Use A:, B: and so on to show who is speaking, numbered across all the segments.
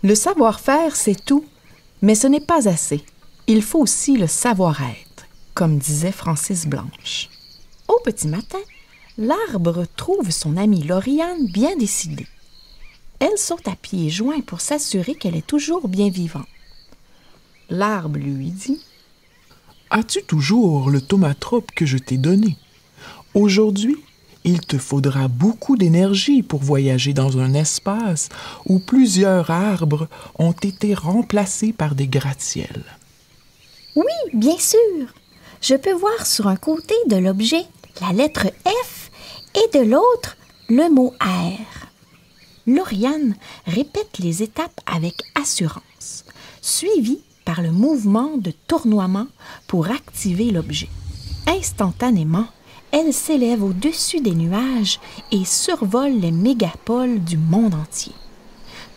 A: Le savoir-faire, c'est tout, mais ce n'est pas assez. Il faut aussi le savoir-être, comme disait Francis Blanche. Au petit matin, l'arbre trouve son amie Lauriane bien décidée. Elle saute à pieds joints pour s'assurer qu'elle est toujours bien vivante. L'arbre lui dit:
B: « As-tu toujours le thaumatrope que je t'ai donné? Aujourd'hui, il te faudra beaucoup d'énergie pour voyager dans un espace où plusieurs arbres ont été remplacés par des gratte-ciels. »
C: Oui, bien sûr. Je peux voir sur un côté de l'objet la lettre F et de l'autre le mot R. Lauriane répète les étapes avec assurance, suivie par le mouvement de tournoiement pour activer l'objet. Instantanément, elle s'élève au-dessus des nuages et survole les mégapoles du monde entier.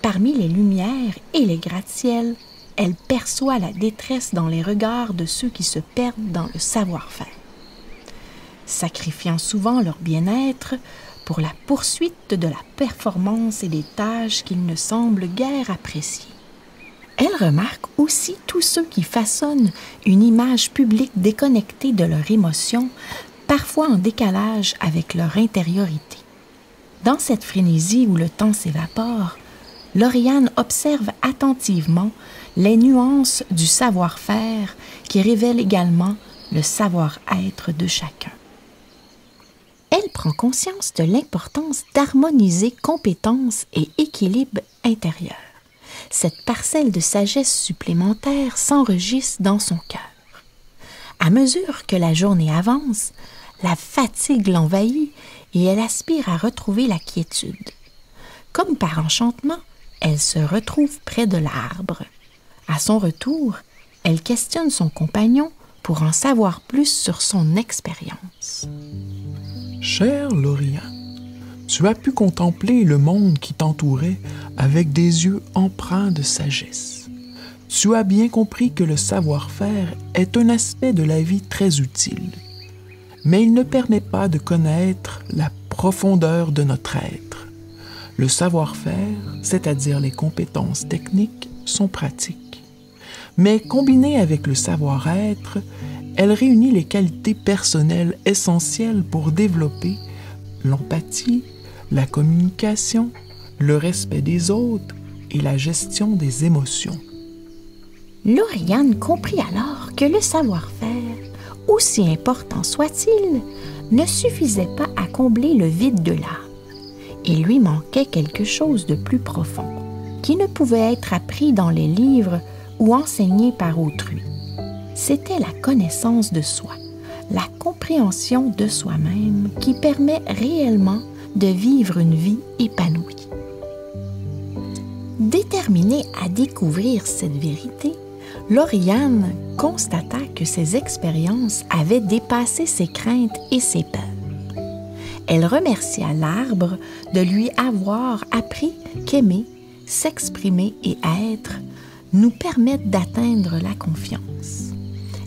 C: Parmi les lumières et les gratte-ciels, elle perçoit la détresse dans les regards de ceux qui se perdent dans le savoir-faire. Sacrifiant souvent leur bien-être pour la poursuite de la performance et des tâches qu'ils ne semblent guère apprécier. Elle remarque aussi tous ceux qui façonnent une image publique déconnectée de leur émotion, parfois en décalage avec leur intériorité. Dans cette frénésie où le temps s'évapore, Lauriane observe attentivement les nuances du savoir-faire qui révèlent également le savoir-être de chacun. Elle prend conscience de l'importance d'harmoniser compétences et équilibre intérieur. Cette parcelle de sagesse supplémentaire s'enregistre dans son cœur. À mesure que la journée avance, la fatigue l'envahit et elle aspire à retrouver la quiétude. Comme par enchantement, elle se retrouve près de l'arbre. À son retour, elle questionne son compagnon pour en savoir plus sur son expérience.
B: Chère Lauriane, tu as pu contempler le monde qui t'entourait avec des yeux empreints de sagesse. Tu as bien compris que le savoir-faire est un aspect de la vie très utile, mais il ne permet pas de connaître la profondeur de notre être. Le savoir-faire, c'est-à-dire les compétences techniques, sont pratiques. Mais combinées avec le savoir-être, elle réunit les qualités personnelles essentielles pour développer l'empathie, la communication, le respect des autres et la gestion des émotions.
C: Lauriane comprit alors que le savoir-faire, aussi important soit-il, ne suffisait pas à combler le vide de l'âme. Il lui manquait quelque chose de plus profond, qui ne pouvait être appris dans les livres ou enseigné par autrui. C'était la connaissance de soi, la compréhension de soi-même qui permet réellement de vivre une vie épanouie. Déterminée à découvrir cette vérité, Lauriane constata que ses expériences avaient dépassé ses craintes et ses peurs. Elle remercia l'arbre de lui avoir appris qu'aimer, s'exprimer et être nous permettent d'atteindre la confiance.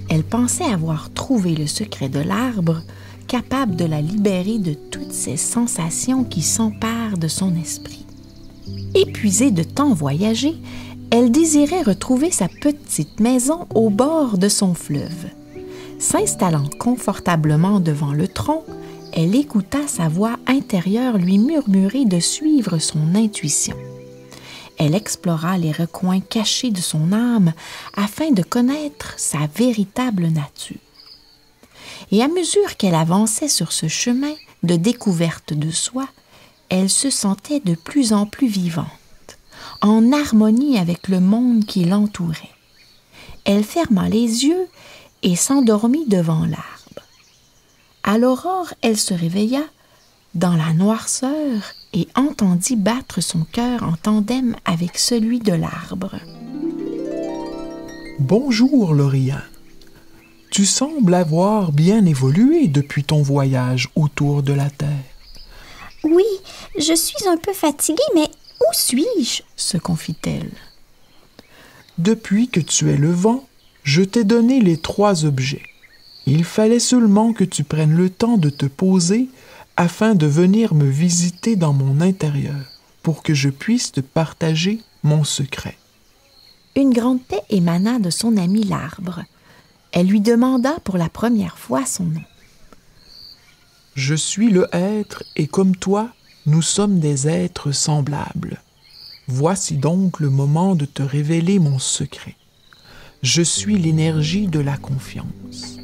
C: Elle pensait avoir trouvé le secret de l'arbre, capable de la libérer de toutes ces sensations qui s'emparent de son esprit. Épuisée de tant voyager, elle désirait retrouver sa petite maison au bord de son fleuve. S'installant confortablement devant le tronc, elle écouta sa voix intérieure lui murmurer de suivre son intuition. Elle explora les recoins cachés de son âme afin de connaître sa véritable nature. Et à mesure qu'elle avançait sur ce chemin de découverte de soi, elle se sentait de plus en plus vivante, en harmonie avec le monde qui l'entourait. Elle ferma les yeux et s'endormit devant l'arbre. À l'aurore, elle se réveilla dans la noirceur et entendit battre son cœur en tandem avec celui de l'arbre.
B: « Bonjour, Lauriane. Tu sembles avoir bien évolué depuis ton voyage autour de la Terre. »
C: « Oui, je suis un peu fatiguée, mais où suis-je »
A: se confie-t-elle.
B: « Depuis que tu es le vent, je t'ai donné les 3 objets. Il fallait seulement que tu prennes le temps de te poser afin de venir me visiter dans mon intérieur, pour que je puisse te partager mon secret.
C: Une grande paix émana de son ami l'arbre. Elle lui demanda pour la première fois son nom.
B: Je suis le être et comme toi, nous sommes des êtres semblables. Voici donc le moment de te révéler mon secret. Je suis l'énergie de la confiance.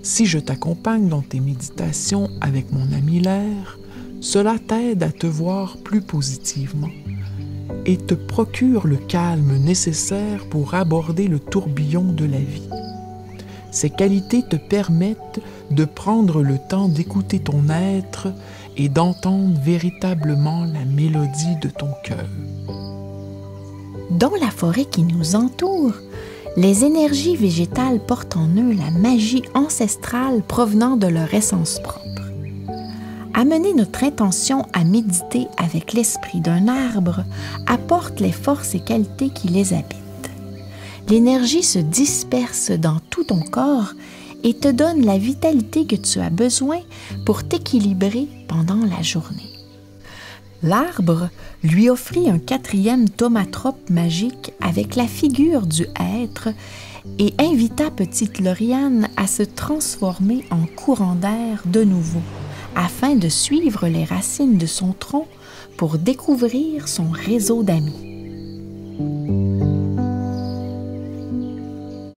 B: Si je t'accompagne dans tes méditations avec mon ami l'air, cela t'aide à te voir plus positivement et te procure le calme nécessaire pour aborder le tourbillon de la vie. Ces qualités te permettent de prendre le temps d'écouter ton être et d'entendre véritablement la mélodie de ton cœur.
C: Dans la forêt qui nous entoure, les énergies végétales portent en eux la magie ancestrale provenant de leur essence propre. Amener notre intention à méditer avec l'esprit d'un arbre apporte les forces et qualités qui les habitent. L'énergie se disperse dans tout ton corps et te donne la vitalité que tu as besoin pour t'équilibrer pendant la journée. L'arbre lui offrit un 4e thaumatrope magique avec la figure du être et invita petite Lauriane à se transformer en courant d'air de nouveau, afin de suivre les racines de son tronc pour découvrir son réseau d'amis.